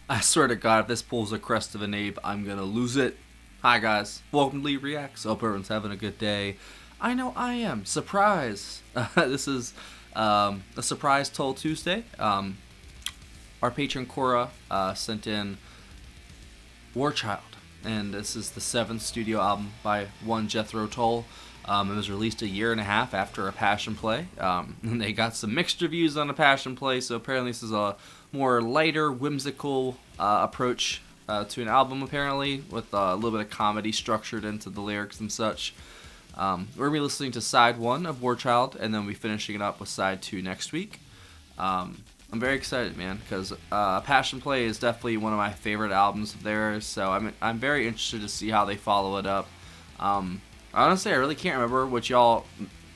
I swear to God, if this pulls a crest of an ape, I'm gonna lose it. Hi guys, welcome to Lee Reacts. Hope everyone's having a good day. I know I am. Surprise! This is a surprise Tull Tuesday. Our patron Cora sent in Warchild, and this is the 7th studio album by one Jethro Tull. It was released a year and a half after a Passion Play, and they got some mixed reviews on a Passion Play, so apparently this is a more lighter, whimsical approach to an album, apparently, with a little bit of comedy structured into the lyrics and such. We're going to be listening to side 1 of Warchild, and then we'll be finishing it up with side 2 next week. I'm very excited, man, because Passion Play is definitely one of my favorite albums of theirs, so I'm very interested to see how they follow it up. Honestly, I really can't remember what y'all...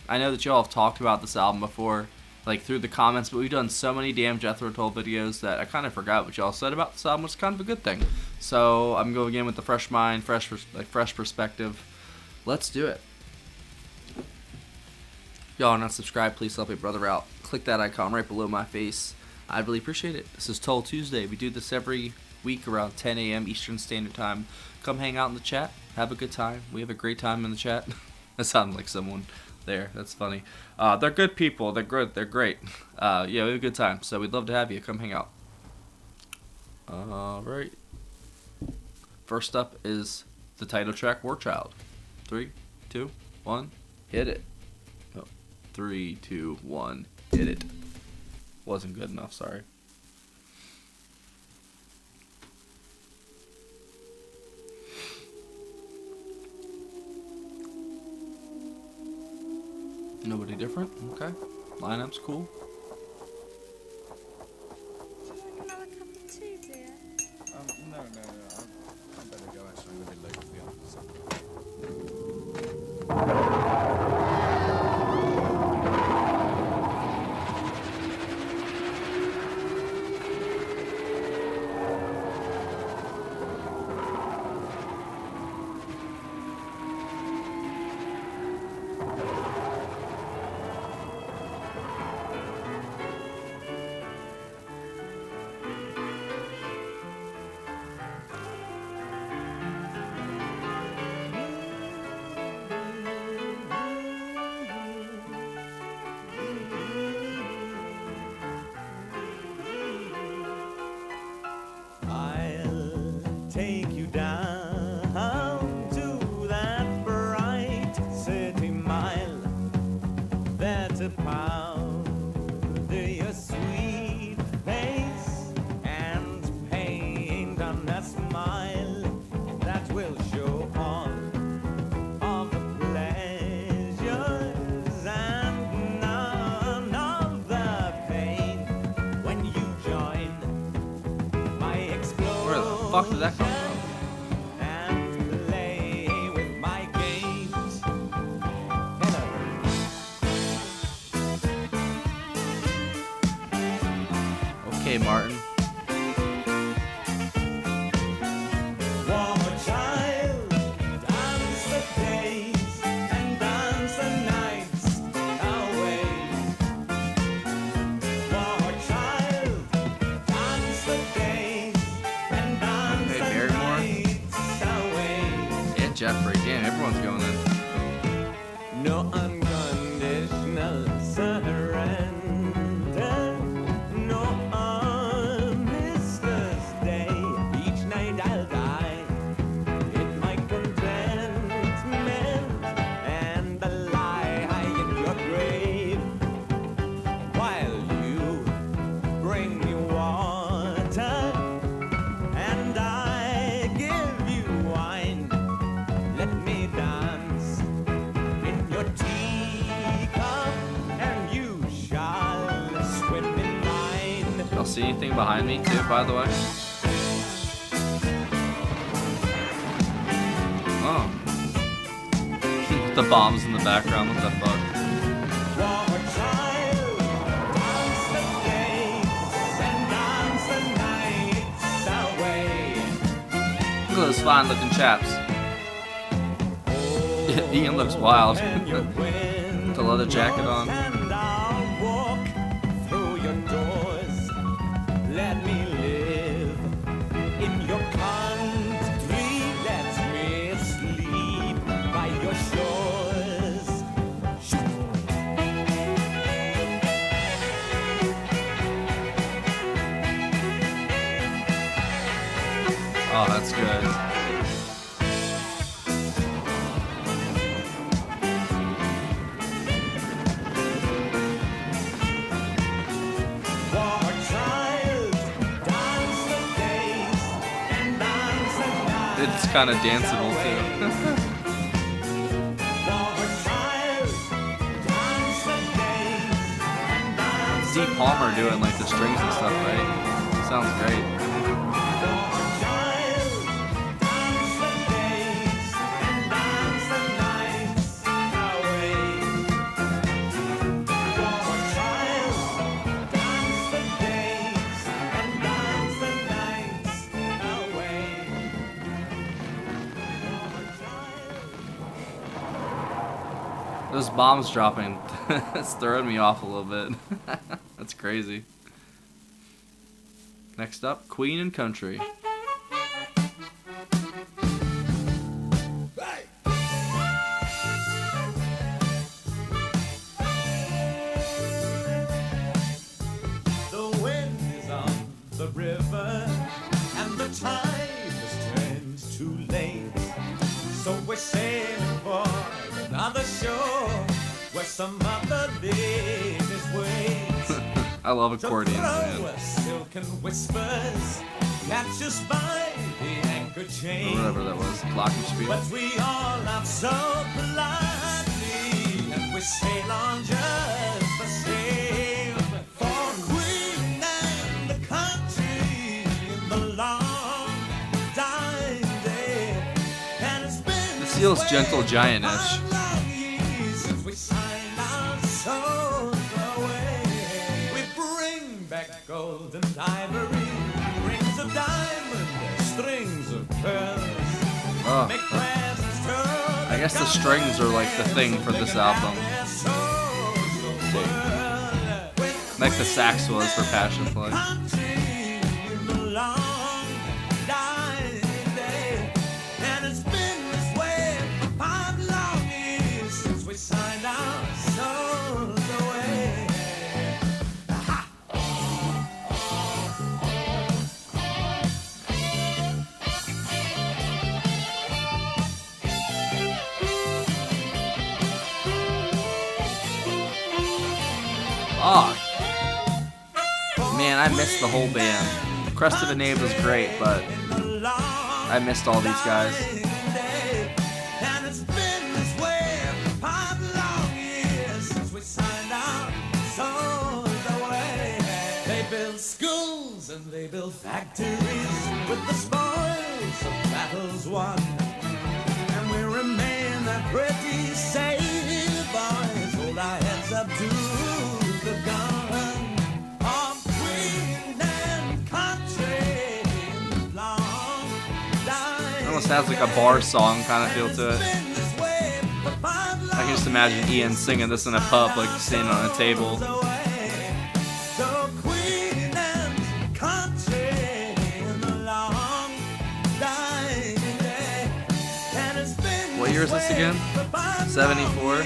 I know that y'all have talked about this album before, like through the comments, but we've done so many damn Jethro Tull videos that I kind of forgot what y'all said about this album, which is kind of a good thing. So I'm going in with a fresh mind, fresh perspective. Let's do it. Y'all are not subscribed, please help a brother out. Click that icon right below my face. I'd really appreciate it. This is Tull Tuesday. We do this every week around 10 a.m. Eastern Standard Time. Come hang out in the chat. Have a good time. We have a great time in the chat. That sounded like someone there. That's funny. They're good people. They're good. They're great. Yeah, we have a good time. So we'd love to have you. Come hang out. Alright. First up is the title track, Warchild. 3, 2, 1, hit it. Oh, 3, 2, 1, hit it. Wasn't good enough, sorry. Nobody different? Okay. Lineup's cool. Another cup of tea, dear? No. I better go actually. I'm a bit late for the office. Take you down to that bright city mile. There to powder your sweet face and paint on a smile that will show all the pleasures and none of the pain when you join my explosion. Where the fuck did that come from? And play with my games. Hello. Okay, Martin. Warchild, dance the days and dance the nights away. Warchild, dance the days and dance Hey, the Barrymore. nights away. Yeah, Jeffrey. Damn, everyone's going in. No unconditional surrender. No armistice day. Each night I'll die in my contentment and lie in your grave while you bring me water and I give you wine. Let me dance in your teacup and you shall swim in mine. Y'all see anything behind me, too, by the way? Oh. The bombs in the background, what the fuck? Warchild, dance the days and dance the nights away. Look at those fine looking chaps. Ian looks wild. With the leather jacket on. And I'll walk through your doors. Let me live Oh, that's good. Warchild, dance the days and dance the nights. It's kind of danceable too. Warchild, dance the days and dance Steve Palmer doing like the strings and stuff, right? Sounds great. Those bombs dropping, it's throwing me off a little bit. That's crazy. Next up, Queen and Country. The wind is on the river and the tide has turned too late. So we're sailing for another shore where some other ladies wait. I love To accordions, throw man. us silken whispers, catch us by the anchor Or chain. whatever that was, Glockenspiel. But we all laugh so politely, and we sail on just the same. For Queen and the country in the long dying day. And it's been This feels gentle giant-ish. 5 long years since we signed our souls away. We bring back gold and ivory, rings of diamond, strings of pearls. Oh, Make presents to I guess the strings are like the thing for this album, like the sax was for Passion Play. Oh, man, I missed the whole band. Crest of a Knave was great, but I missed all these guys. And it's been this way for 5 long years since we signed our souls away. They build schools and they build factories with the spoils of battles won. And we remain that pretty sailor boys, hold our heads up to the gun. Of Queen and country in the long It almost has like a bar song kind of feel to it. I can just imagine Ian singing this in a pub, like standing on a table. What year is this again? 74?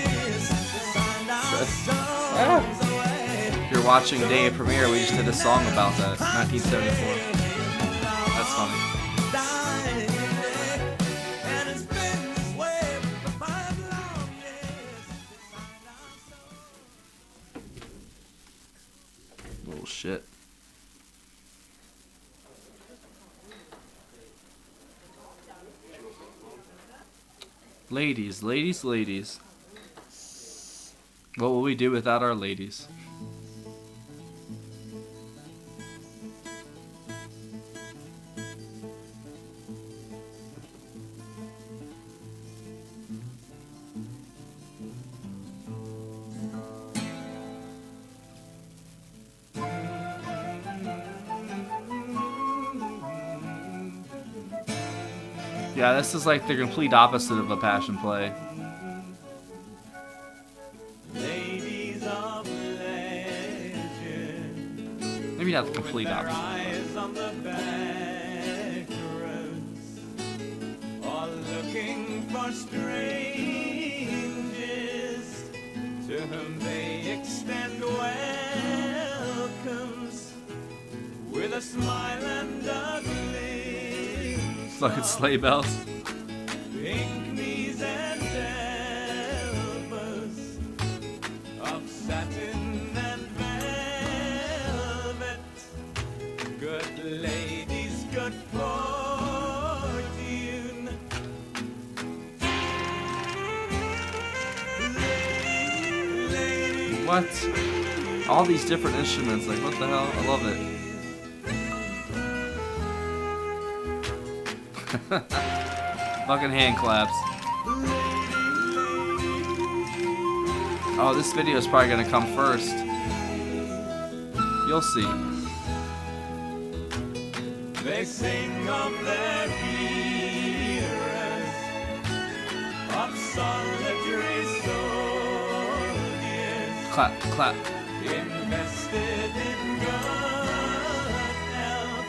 If you're watching Day of Premiere, we just did a song about that. 1974. That's funny. Little shit. Ladies, ladies, ladies. What will we do without our ladies? Yeah, this is like the complete opposite of a Passion Play. Ladies of legend, Maybe not the complete their opposite. eyes on the back roads, all looking for strangers to whom they extend welcomes with a smile and a glimpse Fucking sleigh bells. Pygmies and elves of satin and velvet, good ladies, good fortune. What? All these different instruments, like what the hell? I love it. Fucking hand claps. Oh, this video is probably gonna come first. You'll see. They sing of their heroes, of solitary soldiers, Clap, clap. invested in good health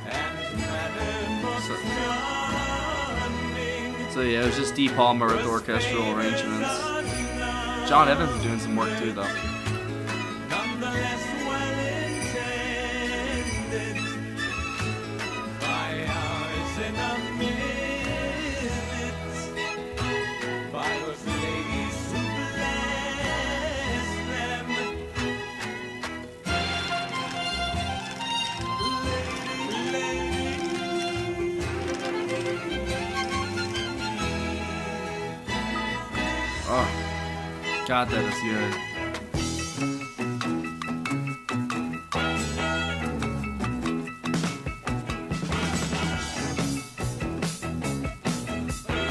and manner most charming. So yeah, it was just D. Palmer with orchestral arrangements. John Evans is doing some work too, though. Nonetheless well intended by ours in a minute, by those ladies who bless them. Oh, God, that is good.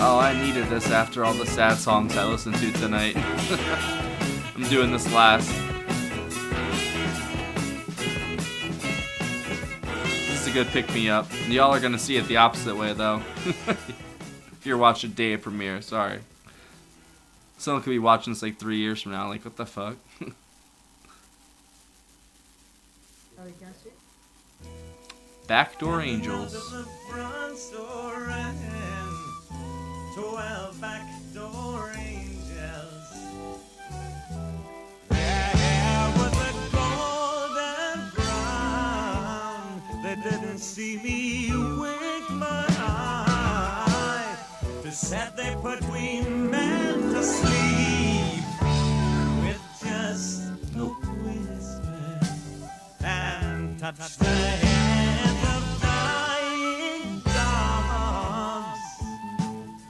Oh, I needed this after all the sad songs I listened to tonight. I'm doing this last. This is a good pick-me-up. Y'all are gonna see it the opposite way, though. If you're watching day of premiere, sorry. Someone could be watching this like 3 years from now, like, what the fuck? Backdoor Angels. Out of the front door and 12 backdoor angels. Their hair was a golden brown. They didn't see me wink my eye. To set they put we men to sleep with just a whisper and touch the hands of dying dogs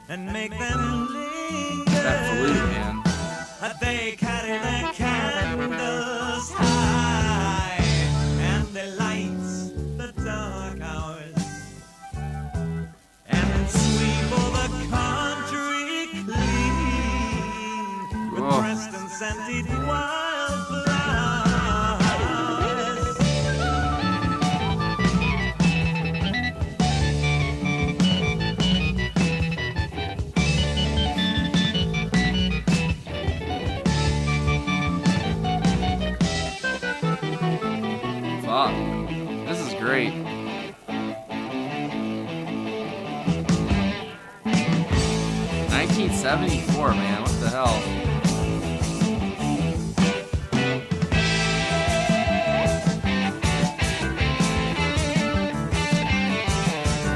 and make them linger. That flute, man. They carry their candles high and they light the dark hours and sweep all the country clean with Oh. pressed and scented wildflowers. Fuck. This is great. $1974, man. What the hell?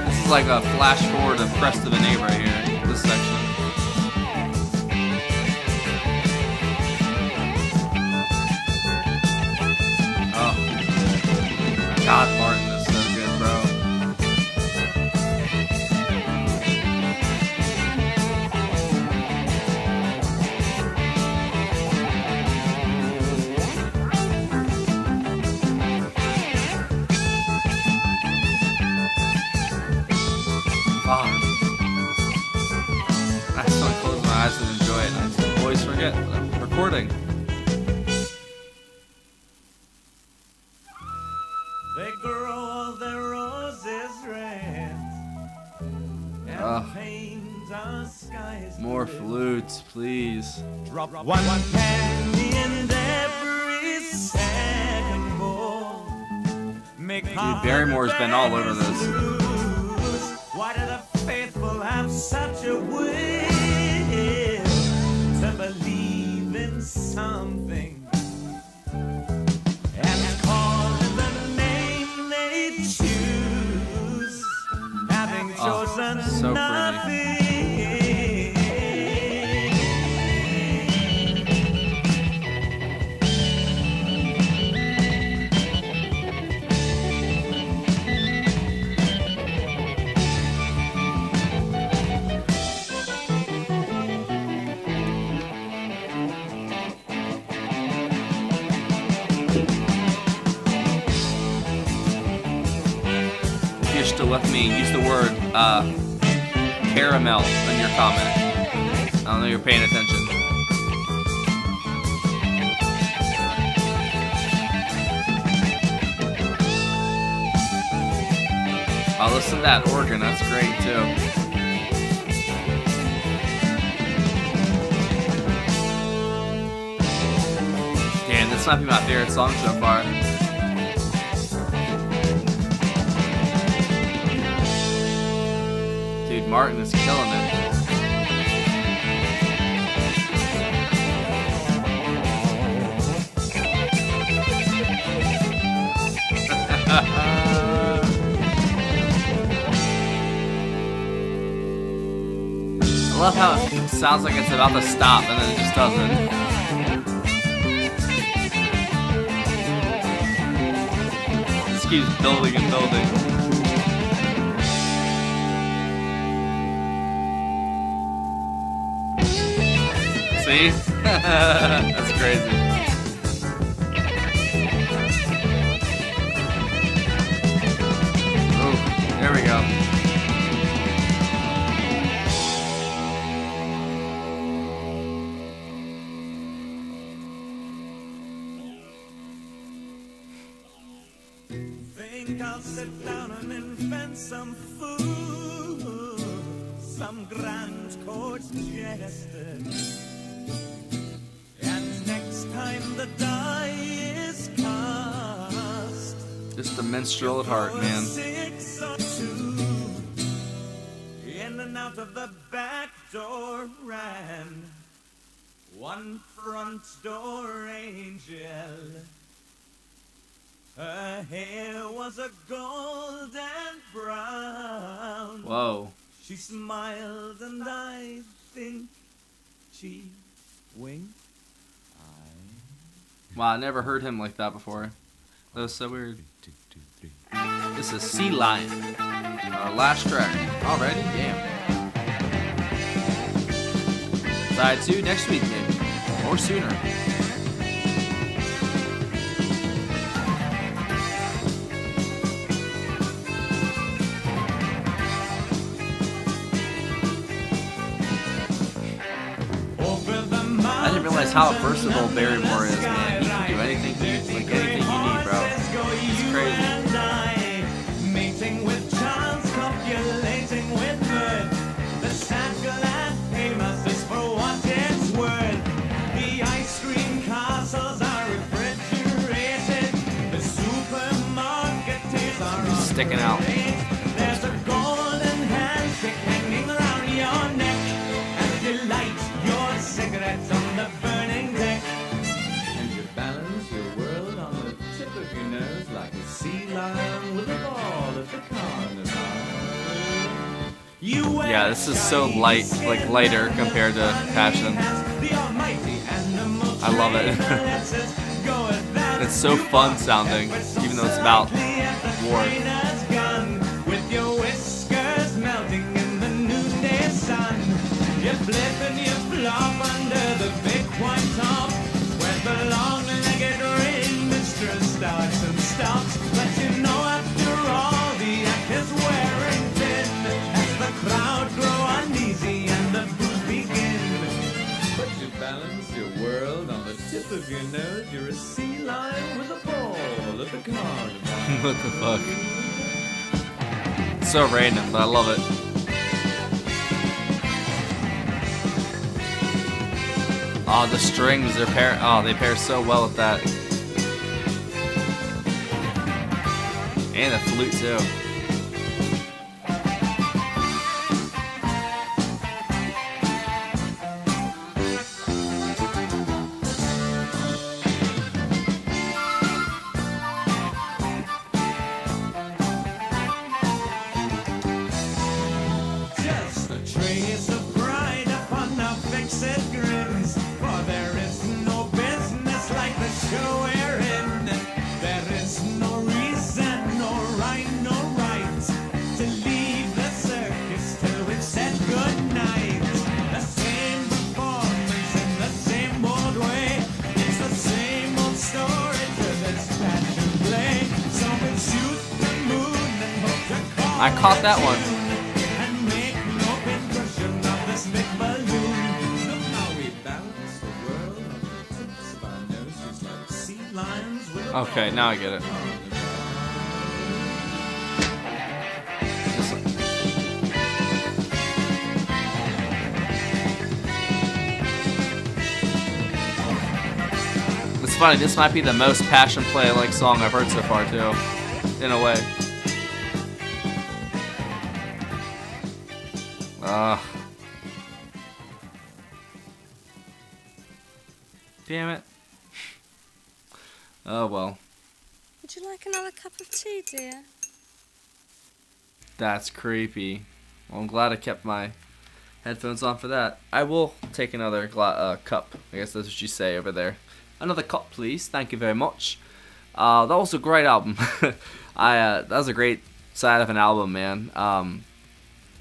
This is like a flash forward of Crest of an Ape right here. This section. Oh. God, Martin is so good, bro. Fuck. I just want to close my eyes and enjoy it. I always forget that I'm recording. They grow their roses red and paint our skies More blue. flutes, please. Drop one penny in every second bowl. Make Dude, Barrymore's been all over this. Why do the faithful have such a will to believe in something and call it the name they choose? Having So pretty. nothing. If you're still with me, use the word caramel in your comment. I don't know you're paying attention. Oh, listen to that organ. That's great too. Damn, this might be my favorite song so far. Dude, Martin is killing it. I love how it sounds like it's about to stop and then it just doesn't. It just keeps building and building. See? That's crazy. Oh, there we go. Think I'll sit down and invent some food, some grand court jester. And next time the die is cast, Just a minstrel at heart, man. 6 or 2, in and out of the back door ran one front door angel. Her hair was a golden brown. Whoa. She smiled and I think she winked. Wow, I never heard him like that before. That was so weird. This is Sea Lion. Our last track. Already? Damn. Side 2 next week, maybe. Or sooner. I didn't realize how versatile Barrymore is, man. He can do anything you need, bro. It's crazy. Mating with chance, copulating with birth. The sample and famous is for what it's worth. The ice cream castles are refrigerated. The supermarkets are on Sticking out. There's a golden handshake hanging around your neck as you light your cigarettes on the burning deck. And you balance your world on the tip of your nose like a sea lion with a ball at the carnival. Yeah, this is so light, like lighter compared to Passion. I love it. It's so fun sounding, even though it's about war. With your whiskers melting in the noonday sun, you flip and you flop under the big white top, where the long-legged ringmaster starts and stops. But you know after all the act is wearing thin, as the crowd grow uneasy and the booze begin. But you balance your world on the tip of your nose. You're a sea lion with a ball at the carnival. What the fuck? It's so random, but I love it. Oh, the strings, they pair so well with that. And the flute too. I caught that one. And make no impression of this big balloon. Look how we balance the world on the tips of our noses like sea lions with a Okay, now I get it. It's funny, this might be the most passion play like song I've heard so far too, in a way. Damn it. Oh well. Would you like another cup of tea, dear? That's creepy. Well, I'm glad I kept my headphones on for that. I will take another cup. I guess that's what you say over there. Another cup, please. Thank you very much. That was a great album. That was a great side of an album, man.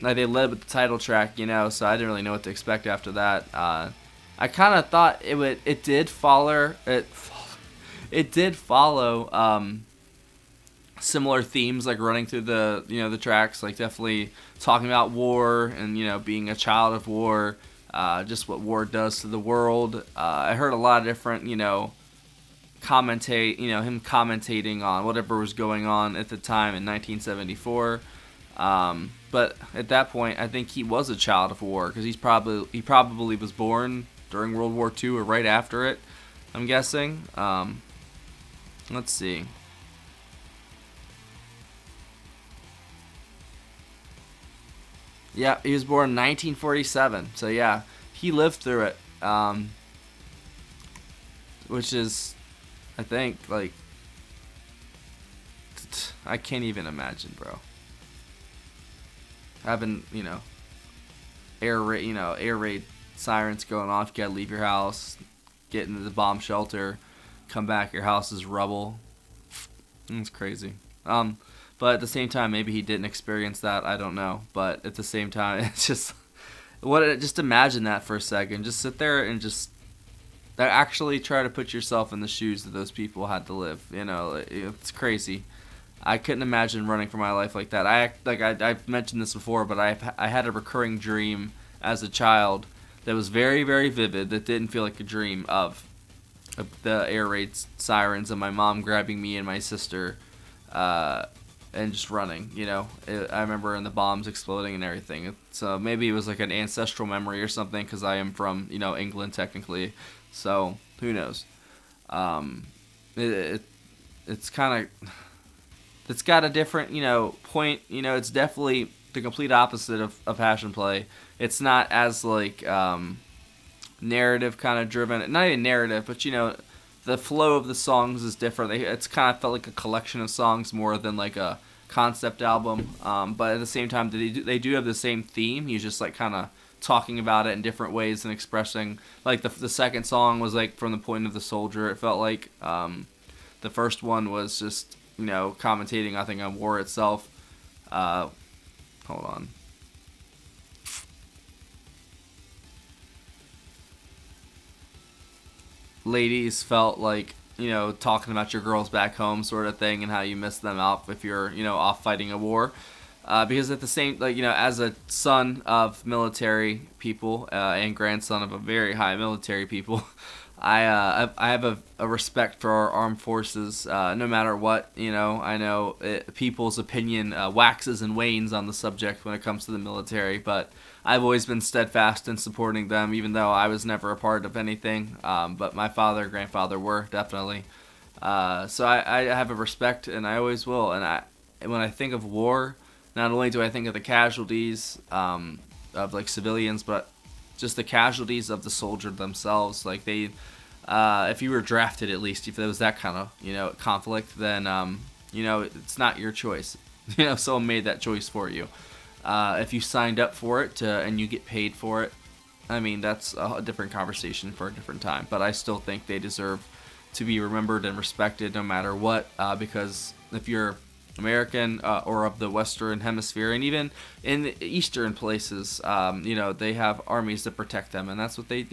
Like they led with the title track, you know, so I didn't really know what to expect after that. I kind of thought it did follow similar themes, like running through the tracks, like definitely talking about war and being a child of war, just what war does to the world. I heard a lot of different him commentating on whatever was going on at the time in 1974. But at that point, I think he was a child of war because he probably was born during World War II or right after it, I'm guessing. Let's see. Yeah, he was born in 1947. So yeah, he lived through it. Which is, I think, like, I can't even imagine, bro. Having, air raid sirens going off, you gotta leave your house, get into the bomb shelter, come back, your house is rubble. It's crazy. But at the same time, maybe he didn't experience that. I don't know. But at the same time, it's just just imagine that for a second. Just sit there and just actually try to put yourself in the shoes that those people had to live. It's crazy. I couldn't imagine running for my life like that. I've mentioned this before, but I had a recurring dream as a child that was very, very vivid. That didn't feel like a dream of the air raid sirens and my mom grabbing me and my sister. And just running, I remember the bombs exploding and everything. So maybe it was like an ancestral memory or something, because I am from, England technically. So who knows? It's kind of, it's got a different, point. It's definitely the complete opposite of passion play. It's not as like narrative kind of driven. Not even narrative, but the flow of the songs is different. It's kind of felt like a collection of songs more than like a concept album. But at the same time, they do have the same theme. He's just like kind of talking about it in different ways and expressing. Like the second song was like from the point of the soldier. It felt like the first one was just commentating, I think, on war itself. Hold on. Ladies felt like, talking about your girls back home sort of thing and how you miss them out if you're, off fighting a war. Because at the same, as a son of military people and grandson of a very high military people, I have a respect for our armed forces, no matter what. I know people's opinion waxes and wanes on the subject when it comes to the military, but I've always been steadfast in supporting them, even though I was never a part of anything. But my father and grandfather were, definitely. So I have a respect, and I always will. And when I think of war, not only do I think of the casualties of like civilians, but just the casualties of the soldier themselves. Like they, if you were drafted, at least if there was that kind of conflict, then it's not your choice. Someone made that choice for you. If you signed up for it and you get paid for it, I mean, that's a different conversation for a different time. But I still think they deserve to be remembered and respected no matter what, because if you're American or of the Western Hemisphere, and even in the Eastern places, they have armies that protect them, and that's what they,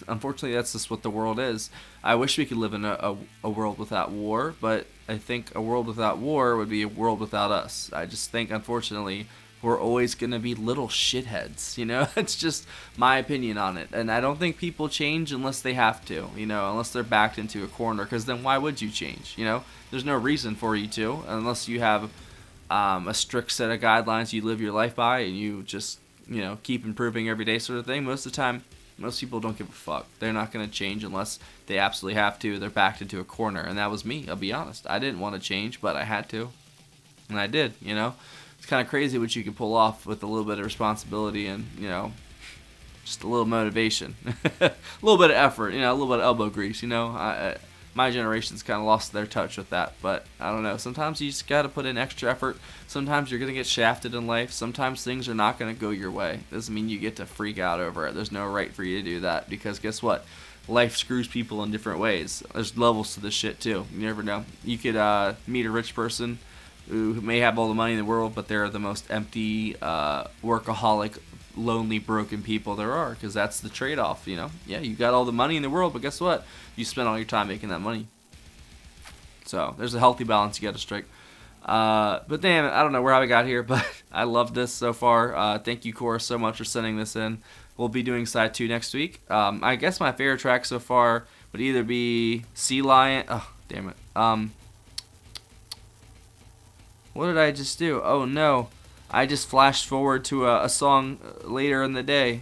unfortunately, that's just what the world is. I wish we could live in a world without war, but I think a world without war would be a world without us. I just think, unfortunately, we're always going to be little shitheads, It's just my opinion on it. And I don't think people change unless they have to, unless they're backed into a corner, because then why would you change, There's no reason for you to, unless you have a strict set of guidelines you live your life by, and you just, keep improving every day sort of thing. Most of the time, most people don't give a fuck. They're not going to change unless they absolutely have to. They're backed into a corner, and that was me, I'll be honest. I didn't want to change, but I had to, and I did, It's kind of crazy what you can pull off with a little bit of responsibility and, just a little motivation. A little bit of effort, a little bit of elbow grease, my generation's kind of lost their touch with that, but I don't know. Sometimes you just got to put in extra effort. Sometimes you're going to get shafted in life. Sometimes things are not going to go your way. Doesn't mean you get to freak out over it. There's no right for you to do that, because guess what? Life screws people in different ways. There's levels to this shit, too. You never know. You could meet a rich person who may have all the money in the world, but they're the most empty, workaholic, lonely, broken people there are, because that's the trade-off, Yeah, you got all the money in the world, but guess what? You spend all your time making that money. So there's a healthy balance you got to strike. But damn it, I don't know where I got here, but I love this so far. Thank you, Cora, so much for sending this in. We'll be doing side 2 next week. I guess my favorite track so far would either be Sea Lion. Oh, damn it. What did I just do? Oh no, I just flashed forward to a song later in the day.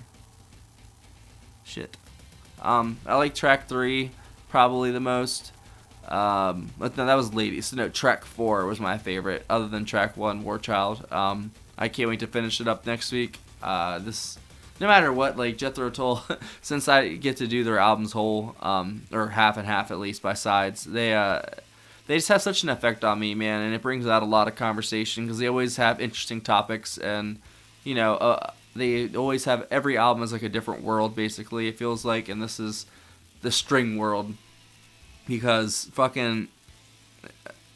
Shit. I like track 3 probably the most. But no, that was Lady. So no, track 4 was my favorite, other than track 1, Warchild. I can't wait to finish it up next week. No matter what, like Jethro Tull, since I get to do their albums whole, or half and half at least by sides, they just have such an effect on me, man, and it brings out a lot of conversation, because they always have interesting topics, and they always have, every album is like a different world, basically, it feels like, and this is the string world, because fucking,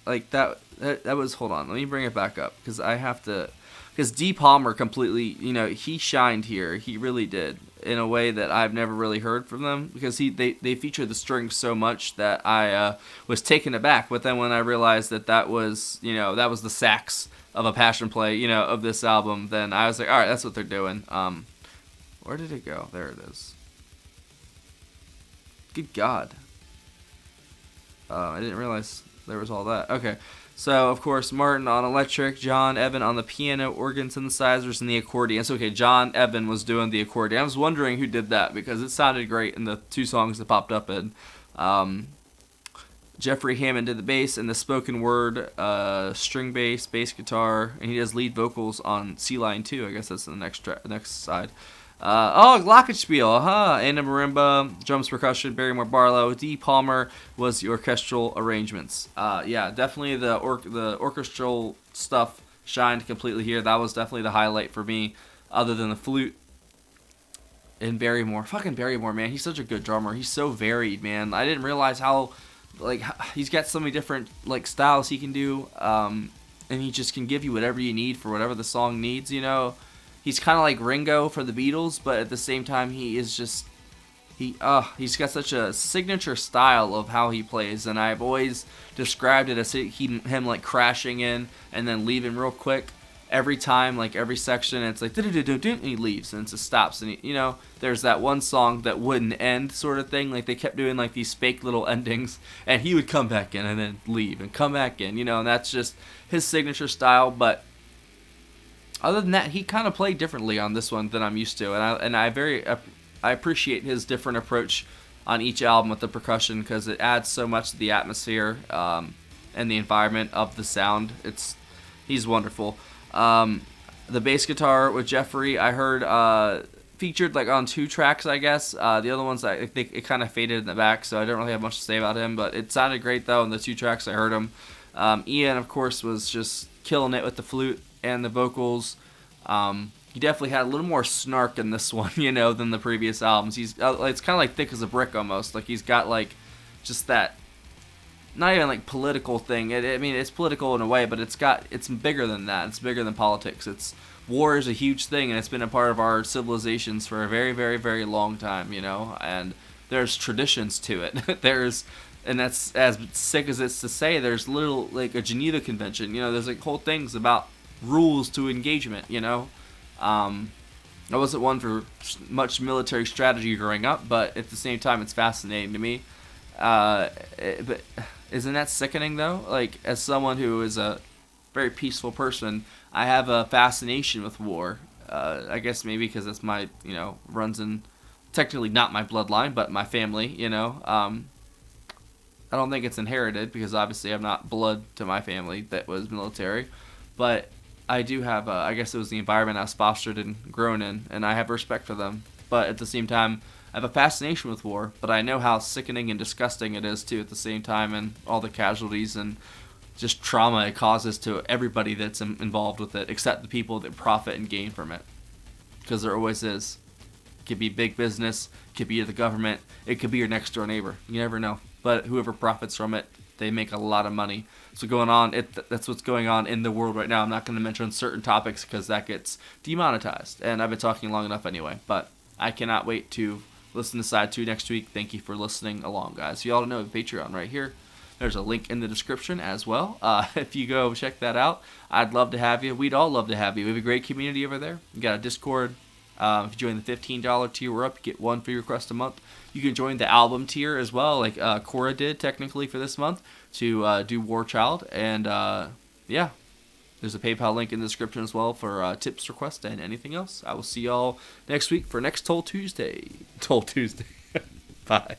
like, that was, hold on, let me bring it back up, because D. Palmer completely, he shined here, he really did, in a way that I've never really heard from them, because they feature the strings so much that I was taken aback. But then when I realized that was the sax of a passion play, of this album, then I was like, all right, that's what they're doing. Where did it go? There it is. Good God. I didn't realize there was all that. Okay. So, of course, Martin on electric, John Evan on the piano, organ synthesizers, and the accordion. So, okay, John Evan was doing the accordion. I was wondering who did that, because it sounded great in the 2 songs that popped up in. Jeffrey Hammond did the bass and the spoken word, string bass guitar, and he does lead vocals on Sea Lion 2. I guess that's the next side. Glockenspiel, Anna Marimba, drums, percussion, Barrymore Barlow. D. Palmer was the orchestral arrangements. Yeah, definitely the orchestral stuff shined completely here. That was definitely the highlight for me, other than the flute. And Barrymore, fucking Barrymore, man, he's such a good drummer. He's so varied, man. I didn't realize how, he's got so many different, styles he can do, and he just can give you whatever you need for whatever the song needs, He's kind of like Ringo for the Beatles, but at the same time, he is just, he's got such a signature style of how he plays, and I've always described it as him like crashing in and then leaving real quick. Every time, every section, it's like, and he leaves, and it just stops, and there's that one song that wouldn't end sort of thing, they kept doing these fake little endings, and he would come back in and then leave and come back in, and that's just his signature style, but other than that, he kind of played differently on this one than I'm used to, and I appreciate his different approach on each album with the percussion, because it adds so much to the atmosphere and the environment of the sound. He's wonderful. The bass guitar with Jeffrey, I heard featured on 2 tracks, I guess. The other ones, I think it kind of faded in the back, so I don't really have much to say about him, but it sounded great though in the 2 tracks I heard him. Ian, of course, was just killing it with the flute and the vocals. He definitely had a little more snark in this one, than the previous albums. He's it's kind of thick as a brick almost. He's got just that not even like political thing. I mean, it's political in a way, but it's bigger than that. It's bigger than politics. War is a huge thing, and it's been a part of our civilizations for a very, very, very long time, you know. And there's traditions to it. And that's as sick as it's to say. There's little like a Geneva Convention, you know. There's like whole things about rules to engagement, you know. I wasn't one for much military strategy growing up, but at the same time, it's fascinating to me. But isn't that sickening though? Like, as someone who is a very peaceful person, I have a fascination with war. I guess maybe because it's my, you know, runs in technically not my bloodline, but my family, you know. I don't think it's inherited because obviously I'm not blood to my family that was military, but I do have, I guess it was the environment I was fostered and grown in, and I have respect for them. But at the same time, I have a fascination with war, but I know how sickening and disgusting it is too at the same time, and all the casualties and just trauma it causes to everybody that's involved with it, except the people that profit and gain from it. Because there always is. It could be big business, it could be the government, it could be your next door neighbor. You never know. But whoever profits from it, they make a lot of money. So that's what's going on in the world right now. I'm not going to mention certain topics because that gets demonetized. And I've been talking long enough anyway. But I cannot wait to listen to Side 2 next week. Thank you for listening along, guys. You all know Patreon right here. There's a link in the description as well. If you go check that out, I'd love to have you. We'd all love to have you. We have a great community over there. We got a Discord. If you join the $15 tier, we're up. You get one free request a month. You can join the album tier as well, like Cora did technically for this month, to do Warchild. And yeah, there's a PayPal link in the description as well for tips, requests, and anything else. I will see y'all next week for next Toll Tuesday. Toll Tuesday. Bye.